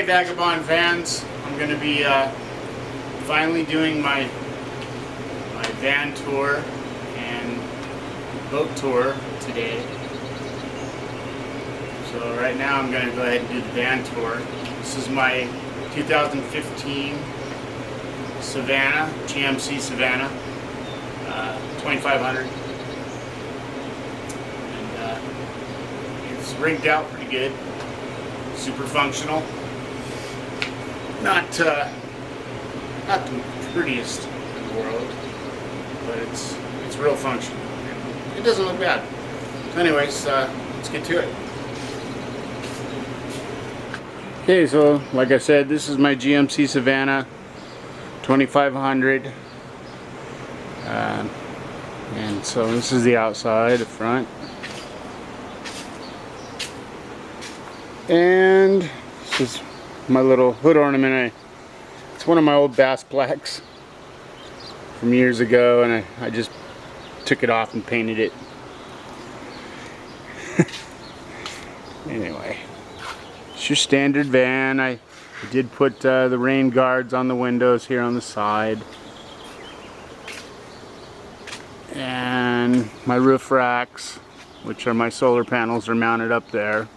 Hey Vagabond fans, I'm going to be finally doing my van tour and boat tour today. So right now I'm going to go ahead and do the van tour. This is my 2015 Savana, GMC Savana, 2500. And it's rigged out pretty good, super functional. Not the prettiest in the world, but it's real functional. It doesn't look bad. So anyways, let's get to it. Okay, so like I said, this is my GMC Savana 2500, and so this is the outside, the front, and this is my little hood ornament. It's one of my old bass plaques from years ago, and I just took it off and painted it. Anyway, it's your standard van. I did put the rain guards on the windows here on the side, and my roof racks, which are my solar panels, are mounted up there.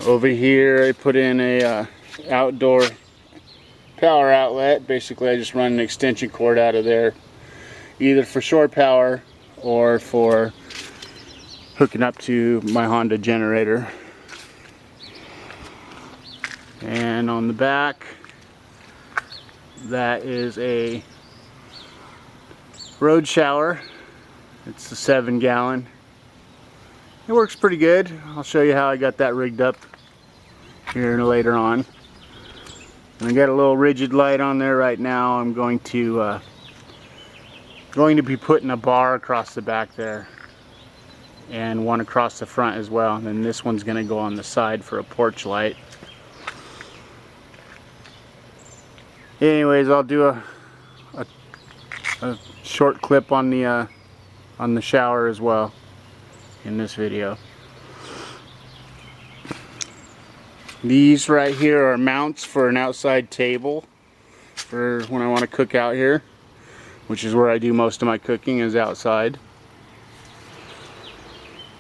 Over here I put in a outdoor power outlet. Basically I just run an extension cord out of there, either for shore power or for hooking up to my Honda generator. And on the back, that is a road shower. It's a 7-gallon. It works pretty good. I'll show you how I got that rigged up here later on. And I got a little rigid light on there right now. I'm going to be putting a bar across the back there and one across the front as well. And then this one's going to go on the side for a porch light. Anyways, I'll do a short clip on the shower as well in this video. These right here are mounts for an outside table for when I want to cook out here, which is where I do most of my cooking, is outside.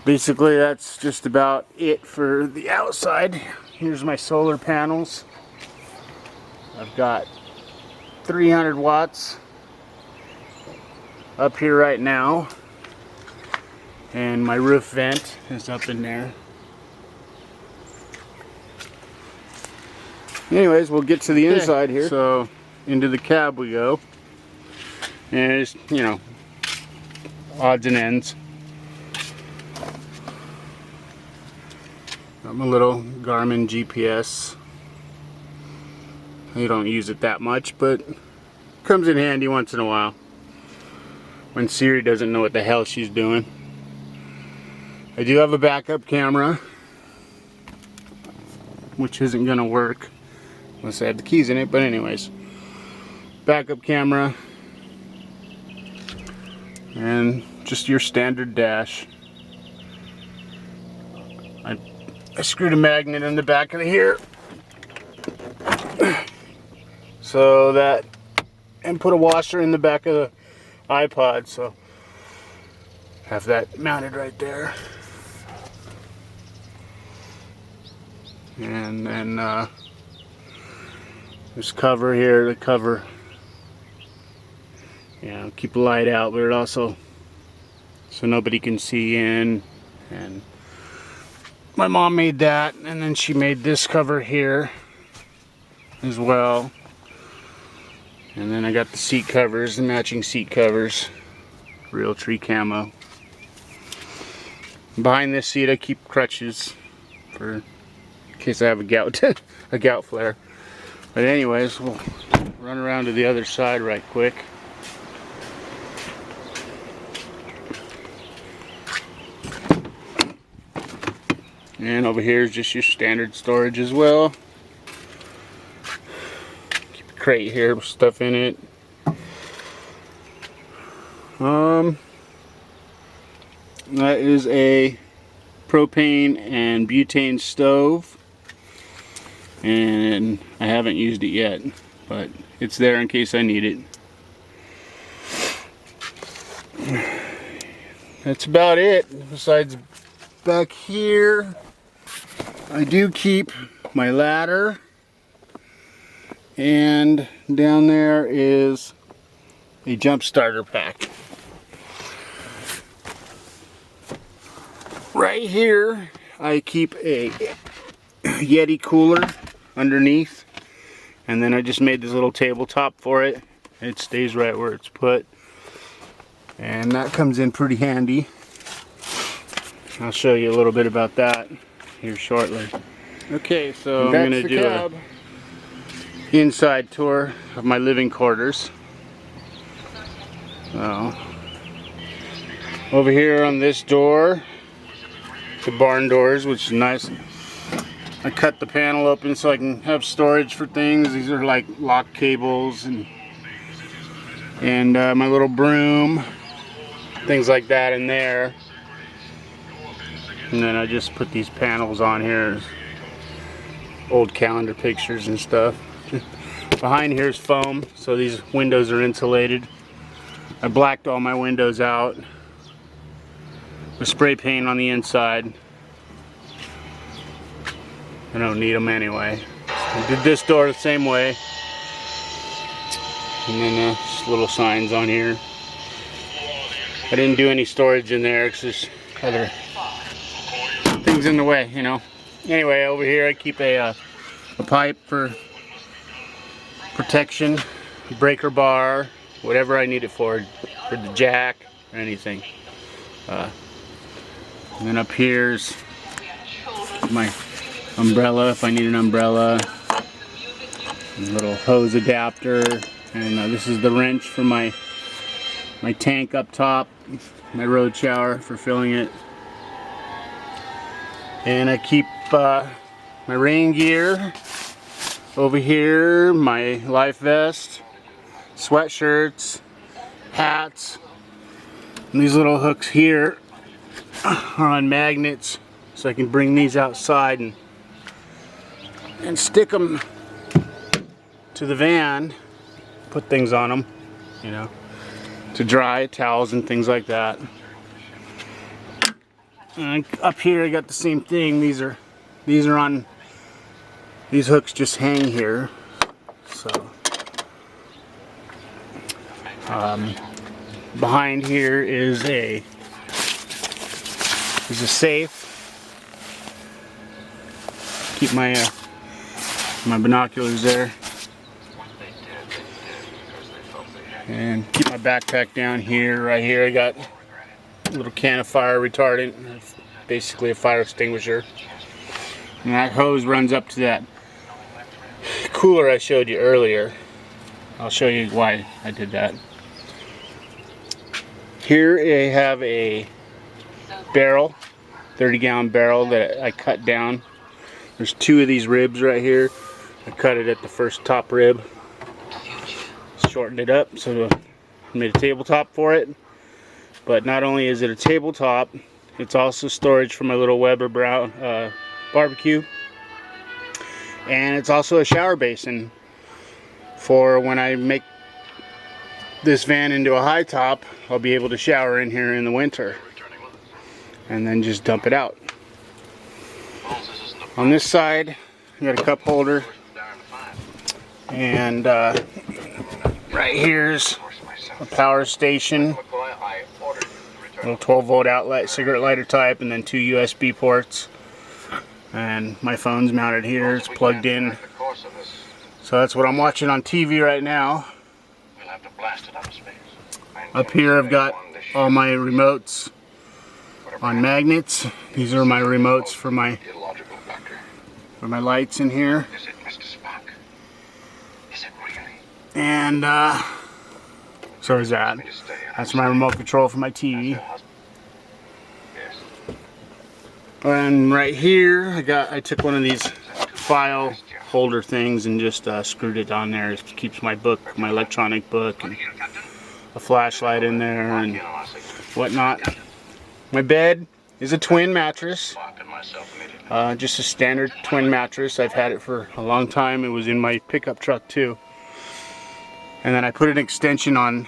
Basically that's just about it for the outside. Here's my solar panels. I've got 300 watts up here right now, and my roof vent is up in there. Anyways, we'll get to the inside here. So into the cab we go, and it's, you know, odds and ends. Got my little Garmin GPS. You don't use it that much, but comes in handy once in a while when Siri doesn't know what the hell she's doing. I do have a backup camera, which isn't gonna work unless I have the keys in it, but anyways, backup camera, and just your standard dash. I screwed a magnet in the back of here so that, and put a washer in the back of the iPod, so have that mounted right there. And then this cover here to cover, you know, keep the light out, but it also so nobody can see in. And my mom made that, and then she made this cover here as well. And then I got the seat covers, the matching seat covers, real tree camo. Behind this seat I keep crutches for in case I have a gout flare. But anyways, we'll run around to the other side right quick. And over here is just your standard storage as well. Keep a crate here with stuff in it. That is a propane and butane stove, and I haven't used it yet, but it's there in case I need it. That's about it. Besides, back here I do keep my ladder, and down there is a jump starter pack. Right here I keep a Yeti cooler underneath, and then I just made this little tabletop for it. It stays right where it's put, and that comes in pretty handy. I'll show you a little bit about that here shortly. Okay, so I'm going to do an inside tour of my living quarters. So, over here on this door, the barn doors, which is nice. I cut the panel open so I can have storage for things. These are like lock cables and my little broom, things like that in there. And then I just put these panels on here, old calendar pictures and stuff. Behind here is foam, so these windows are insulated. I blacked all my windows out with spray paint on the inside. I don't need them anyway. I did this door the same way. And then just little signs on here. I didn't do any storage in there because there's other things in the way, you know. Anyway, over here I keep a pipe for protection, breaker bar, whatever I need it for the jack or anything. And then up here's my umbrella if I need an umbrella, a little hose adapter, and this is the wrench for my tank up top, my road shower for filling it. And I keep my rain gear over here, my life vest, sweatshirts, hats, and these little hooks here are on magnets, so I can bring these outside and stick them to the van, put things on them, you know, to dry, towels and things like that. And up here I got the same thing. These are on, these hooks just hang here. So behind here is a safe. Keep my my binoculars there, and keep my backpack down here. Right here I got a little can of fire retardant, basically a fire extinguisher, and that hose runs up to that cooler I showed you earlier. I'll show you why I did that. Here I have a barrel, 30-gallon barrel that I cut down. There's two of these ribs right here. I cut it at the first top rib, shortened it up, so I made a tabletop for it. But not only is it a tabletop, it's also storage for my little Weber Brown barbecue, and it's also a shower basin for when I make this van into a high top. I'll be able to shower in here in the winter and then just dump it out. On this side I got a cup holder, and right here's a power station, little 12-volt outlet, cigarette lighter type, and then two USB ports. And my phone's mounted here, it's plugged in. So that's what I'm watching on TV right now. Up here I've got all my remotes on magnets. These are my remotes for my lights in here. And so is that. That's my remote control for my TV. And right here I took one of these file holder things and just screwed it on there. It keeps my book, my electronic book, and a flashlight in there and whatnot. My bed is a twin mattress. Just a standard twin mattress. I've had it for a long time. It was in my pickup truck too. And then I put an extension on,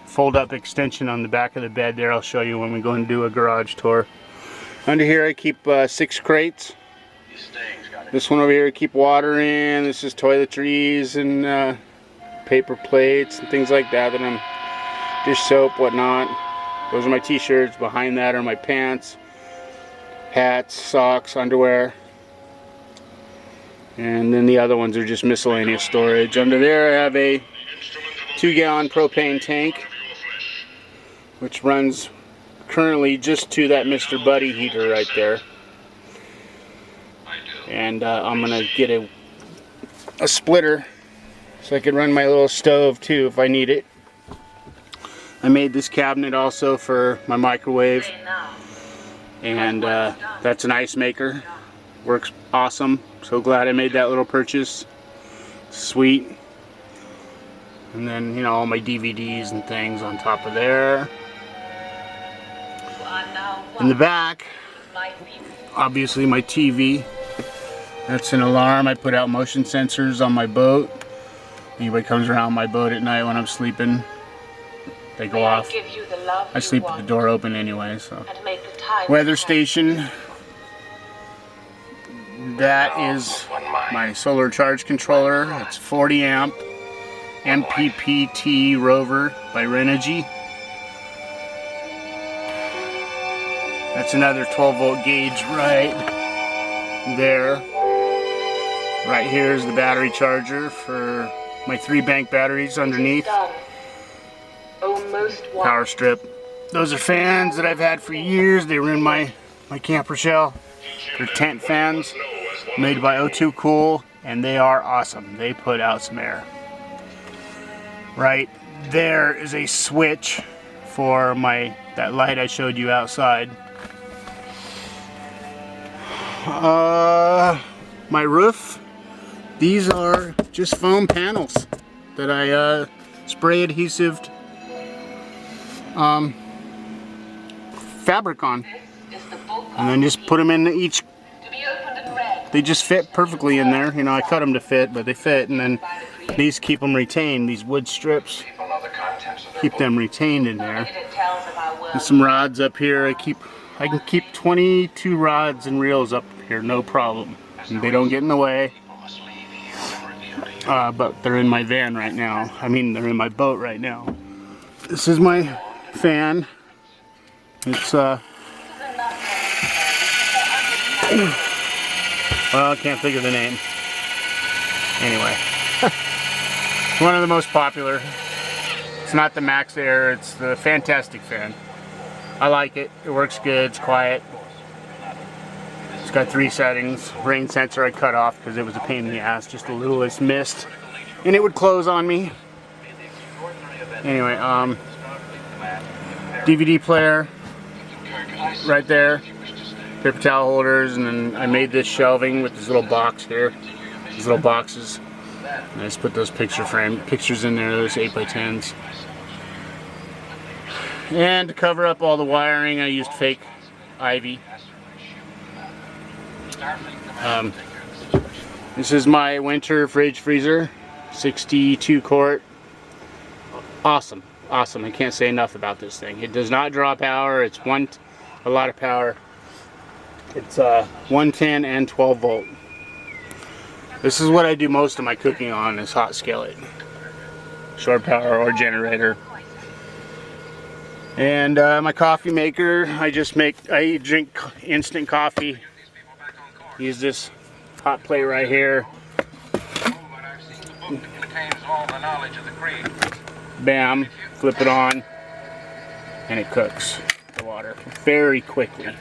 fold-up extension on the back of the bed there. I'll show you when we go and do a garage tour. Under here I keep 6 crates. This one over here I keep water in. This is toiletries and paper plates and things like that I'm dish soap, whatnot. Those are my t-shirts. Behind that are my pants, hats, socks, underwear. And then the other ones are just miscellaneous storage. Under there I have a 2-gallon propane tank, which runs currently just to that Mr. Buddy heater right there. And I'm gonna get a splitter so I can run my little stove too if I need it. I made this cabinet also for my microwave, and that's an ice maker. Works awesome. So glad I made that little purchase. Sweet. And then, you know, all my DVDs and things on top of there. In the back, obviously my TV. That's an alarm. I put out motion sensors on my boat. Anybody comes around my boat at night when I'm sleeping, they go off. I sleep with the door open anyway, so. Weather station. That is my solar charge controller. It's 40 amp MPPT Rover by Renogy. That's another 12 volt gauge right there. Right here is the battery charger for my 3 bank batteries underneath. Power strip. Those are fans that I've had for years. They were in my camper shell. They're tent fans made by O2 Cool, and they are awesome. They put out some air. Right there is a switch for that light I showed you outside. My roof. These are just foam panels that I spray adhesive fabric on, and then just put them in each. They just fit perfectly in there. You know, I cut them to fit, but they fit. And then these keep them retained. These wood strips keep them retained in there. And some rods up here. I can keep 22 rods and reels up here, no problem. And they don't get in the way. But they're in my van right now. I mean, they're in my boat right now. This is my fan. It's well, I can't think of the name. Anyway, one of the most popular. It's not the Max Air, it's the Fantastic fan. I like it. It works good. It's quiet. It's got 3 settings. Rain sensor I cut off because it was a pain in the ass. Just the littlest mist, and it would close on me. Anyway, DVD player right there. Paper towel holders, and then I made this shelving with this little box here. These little boxes. And I just put those pictures in there, those 8x10s. And to cover up all the wiring, I used fake ivy. This is my winter fridge freezer, 62 quart. Awesome, awesome. I can't say enough about this thing. It does not draw power. It's a lot of power. It's 110 and 12 volt. This is what I do most of my cooking on, is hot skillet. Shore power or generator. And my coffee maker, I drink instant coffee. Use this hot plate right here. Bam, flip it on, and it cooks the water very quickly.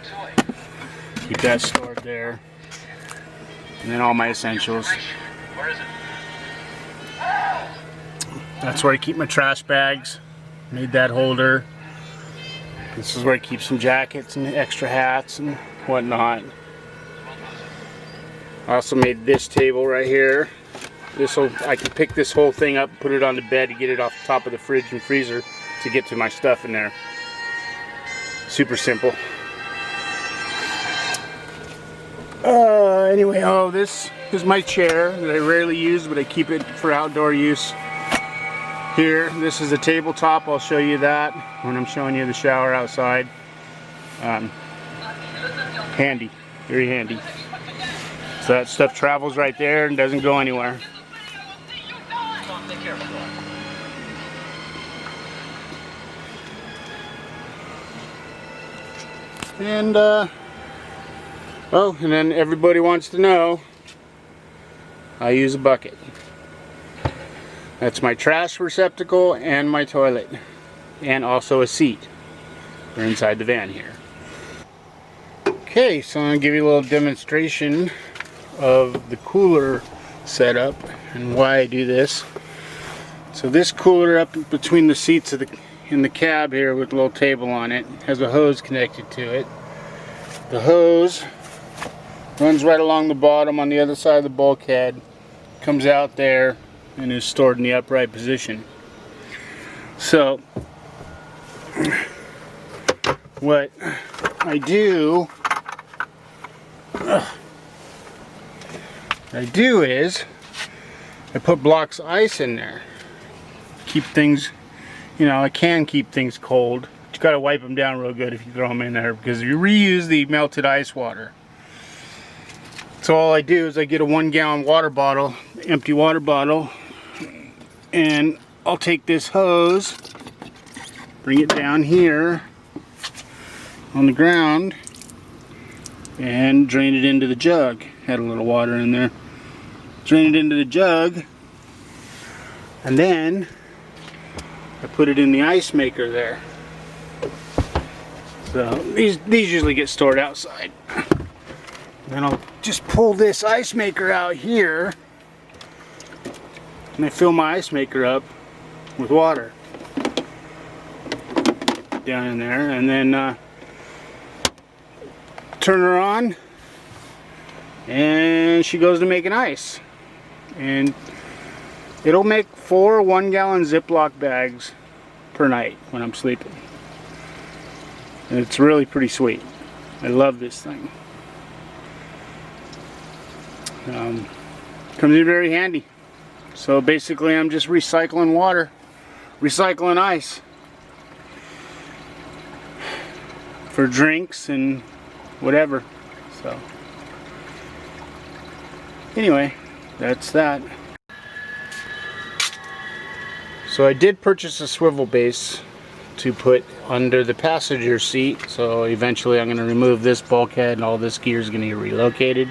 Keep that stored there. And then all my essentials. That's where I keep my trash bags. Made that holder. This is where I keep some jackets and extra hats and whatnot. I also made this table right here. I can pick this whole thing up, put it on the bed to get it off the top of the fridge and freezer to get to my stuff in there. Super simple. Anyway, oh, this is my chair that I rarely use, but I keep it for outdoor use. Here, this is a tabletop. I'll show you that when I'm showing you the shower outside. Handy, very handy. So that stuff travels right there and doesn't go anywhere. And oh, and then everybody wants to know, I use a bucket. That's my trash receptacle and my toilet, and also a seat for inside the van here. Okay, so I'm going to give you a little demonstration of the cooler setup and why I do this. So this cooler up between the seats of in the cab here with a little table on it has a hose connected to it. The hose runs right along the bottom on the other side of the bulkhead, comes out there, and is stored in the upright position. So what I do is I put blocks of ice in there. Keep things, you know, I can keep things cold. You gotta wipe them down real good if you throw them in there, because you reuse the melted ice water. So all I do is I get a 1 gallon water bottle, empty water bottle, and I'll take this hose, bring it down here on the ground, and drain it into the jug. Had a little water in there. Drain it into the jug, and then I put it in the ice maker there. So these usually get stored outside. Then I'll just pull this ice maker out here, and I fill my ice maker up with water down in there, and then turn her on, and she goes to making ice. And it'll make 4 1-gallon Ziploc bags per night when I'm sleeping. And it's really pretty sweet. I love this thing. Comes in very handy. So basically I'm just recycling water, recycling ice for drinks and whatever. So anyway, that's that. So I did purchase a swivel base to put under the passenger seat. So eventually I'm going to remove this bulkhead, and all this gear is going to get relocated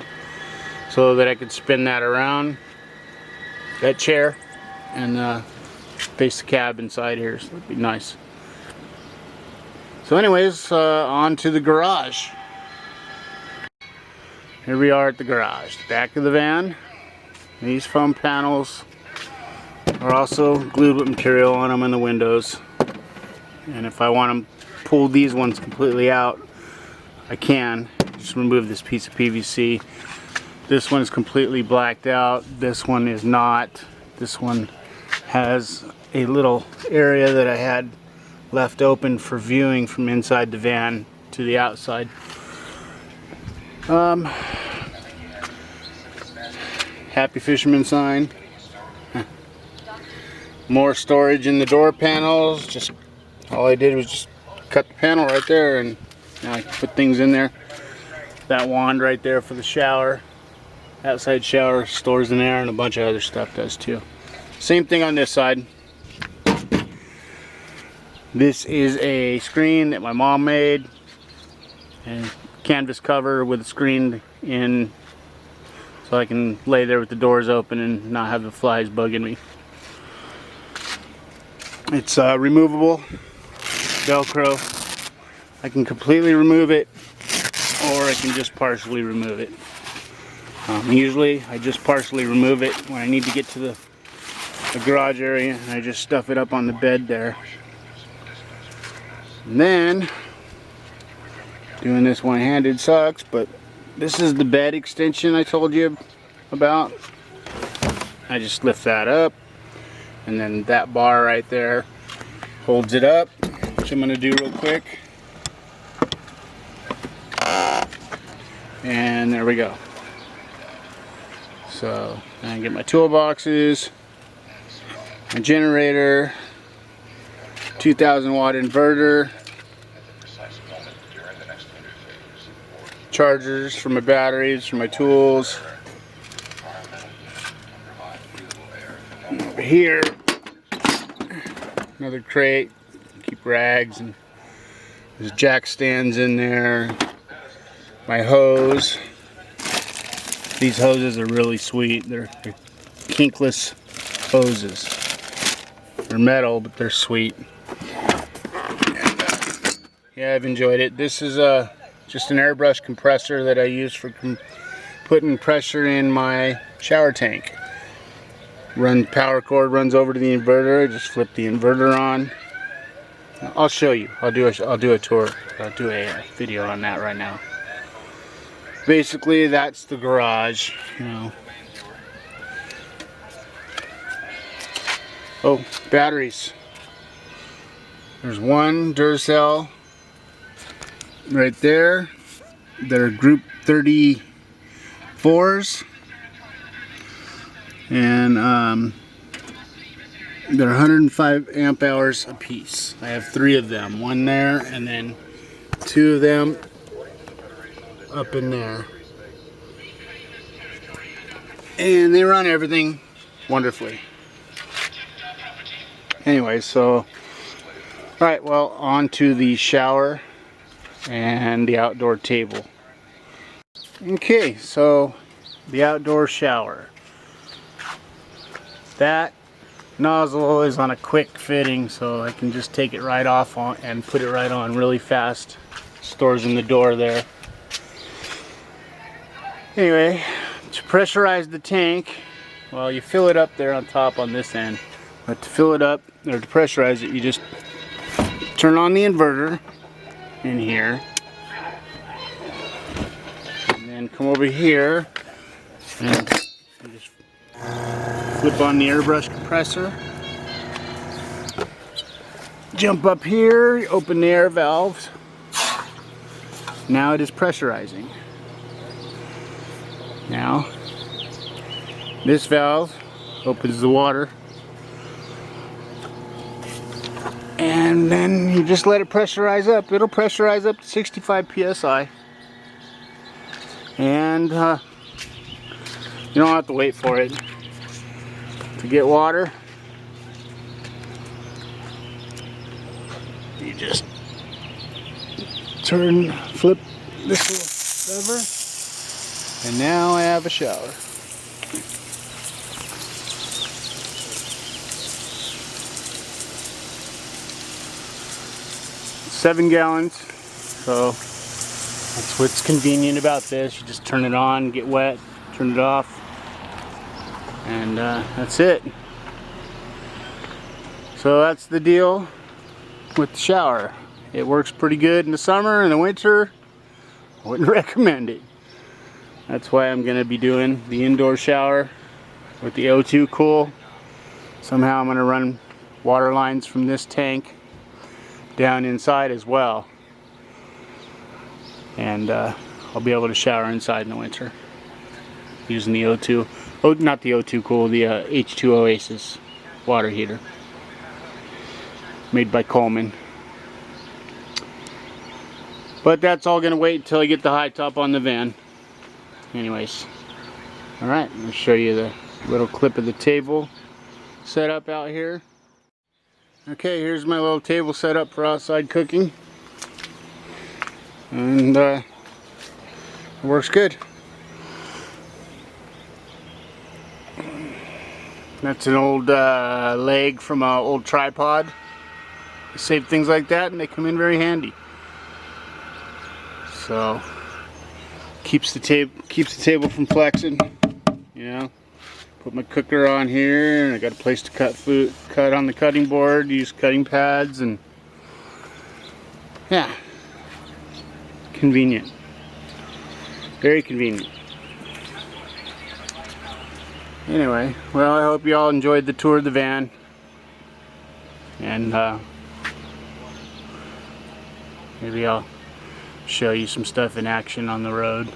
so that I can spin that around, that chair, and face the cab inside here. So it'd be nice. So anyways, on to the garage. Here we are at the garage, back of the van. These foam panels are also glued with material on them in the windows. And if I want to pull these ones completely out, I can. Just remove this piece of PVC. This one is completely blacked out. This one is not. This one has a little area that I had left open for viewing from inside the van to the outside. Happy Fisherman sign. More storage in the door panels. Just all I did was just cut the panel right there, and now I can put things in there. That wand right there for the shower. Outside shower stores in there, and a bunch of other stuff does too. Same thing on this side. This is a screen that my mom made, and canvas cover with a screen in, so I can lay there with the doors open and not have the flies bugging me. It's removable, Velcro. I can completely remove it, or I can just partially remove it. Usually I just partially remove it when I need to get to the garage area, and I just stuff it up on the bed there. And then, doing this one-handed sucks, but this is the bed extension I told you about. I just lift that up, and then that bar right there holds it up, which I'm going to do real quick. And there we go. So I get my toolboxes, my generator, 2000 watt inverter, chargers for my batteries, for my tools. Over here, another crate, keep rags, and there's jack stands in there. My hose. These hoses are really sweet. They're kinkless hoses. They're metal, but they're sweet. Yeah, I've enjoyed it. This is just an airbrush compressor that I use for putting pressure in my shower tank. Power cord runs over to the inverter. I just flip the inverter on. I'll show you. I'll do a tour. I'll do a video on that right now. Basically, that's the garage, you know. Oh, batteries. There's one Duracell right there. They're group 34s. And they're 105 amp hours a piece. I have 3 of them. One there, and then 2 of them up in there, and they run everything wonderfully. Anyway, so alright, well, on to the shower and the outdoor table. Okay, so the outdoor shower, that nozzle is on a quick fitting, so I can just take it right off and put it right on really fast. Stores in the door there. Anyway, to pressurize the tank, well, you fill it up there on top on this end, but to fill it up, or to pressurize it, you just turn on the inverter in here, and then come over here and just flip on the airbrush compressor, jump up here, open the air valve. Now it is pressurizing. Now, this valve opens the water, and then you just let it pressurize up. It'll pressurize up to 65 psi, and you don't have to wait for it to get water. You just flip this little lever, and now I have a shower. Seven gallons, so that's what's convenient about this. You just turn it on, get wet, turn it off, and that's it. So that's the deal with the shower. It works pretty good in the summer. In the winter, I wouldn't recommend it. That's why I'm going to be doing the indoor shower with the O2 cool. Somehow I'm going to run water lines from this tank down inside as well. And I'll be able to shower inside in the winter using the O2. Oh, not the O2 cool, the H2 Oasis water heater. Made by Coleman. But that's all going to wait until I get the high top on the van. Anyways, alright, I'll show you the little clip of the table set up out here. Okay, here's my little table set up for outside cooking. And it works good. That's an old leg from an old tripod. I save things like that and they come in very handy. So keeps the table from flexing, you know. Put my cooker on here, and I got a place to cut on the cutting board, use cutting pads, and yeah, convenient, very convenient. Anyway, well, I hope you all enjoyed the tour of the van, and maybe I'll show you some stuff in action on the road.